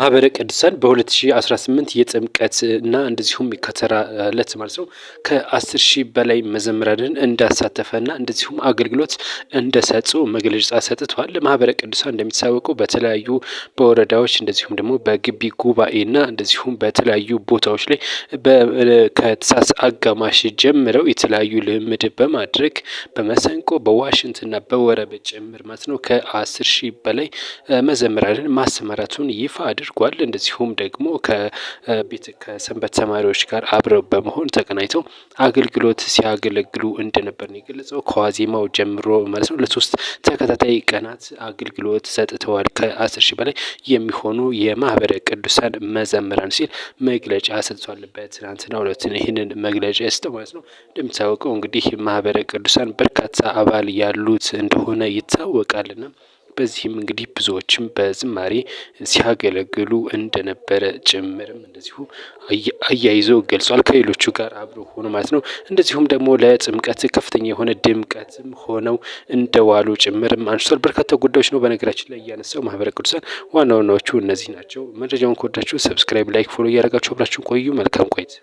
ማህበረ ቅዱሳን በ2018 የጥምቀት እና እንደዚሁም የከተራ ዕለት ማለት ነው ከ10 ሺህ በላይ መዘምራንን እንዳሳተፈና እንደዚሁም አገልግሎት እንደሰጡ መግለጫ ሰጥተዋል። ማህበረ ቅዱሳን እንደሚታወቀው በተለያዩ በወረዳዎች እንደዚሁም ደግሞ በግቢ ጉባኤና እንደዚሁም በተለያዩ ቦታዎች ላይ ከታኅሳስ አጋማሽ ጀምረው የተለያዩ ልምምድ በማድረግ በመሰንቆ በዋሽንትና በወረብ ጭምር ማለት ነው ከ10 ሺህ በላይ መዘምራንን ማሰማራቱን ይፋ አድርጓል። እንደዚሁም ደግሞ ከሰንበት ተማሪዎች ጋር አብረው በመሆን ተቀናይተው አገልግሎት ሲያገለግሉ እንደነበር ነው የገለጸው። ከዋዜማው ጀምሮ ማለት ነው ለ3 ተከታታይ ቀናት አገልግሎት ሰጥተዋል። ከ10 ሺህ በላይ የሚሆኑ የማህበረ ቅዱሳን መዘምራን ሲል መግለጫ ሰጥቷል። በትናንትናው ዕለት ይህንን መግለጫ የሰጠው ማለት ነው። እንደሚታወቀው እንግዲህ ማህበረ ቅዱሳን በርካታ አባል ያሉት እንደሆነ ይታወቃልና በዚህም እንግዲህ ብዙዎችም በዝማሬ ሲያገለግሉ እንደነበረ ጭምርም እንደዚሁ አያይዞ ገልጿል። ከሌሎቹ ጋር አብሮ ሆኖ ማለት ነው። እንደዚሁም ደግሞ ለጥምቀት ከፍተኛ የሆነ ድምቀትም ሆነው እንደዋሉ ጭምርም አንስቷል። በርካታ ጉዳዮች ነው በነገራችን ላይ እያነሳው ማህበረ ቅዱሳን ዋና ዋናዎቹ እነዚህ ናቸው። መረጃውን ከወዳችሁ ሰብስክራይብ፣ ላይክ፣ ፎሎ እያደረጋችሁ አብራችሁን ቆዩ። መልካም ቆይታ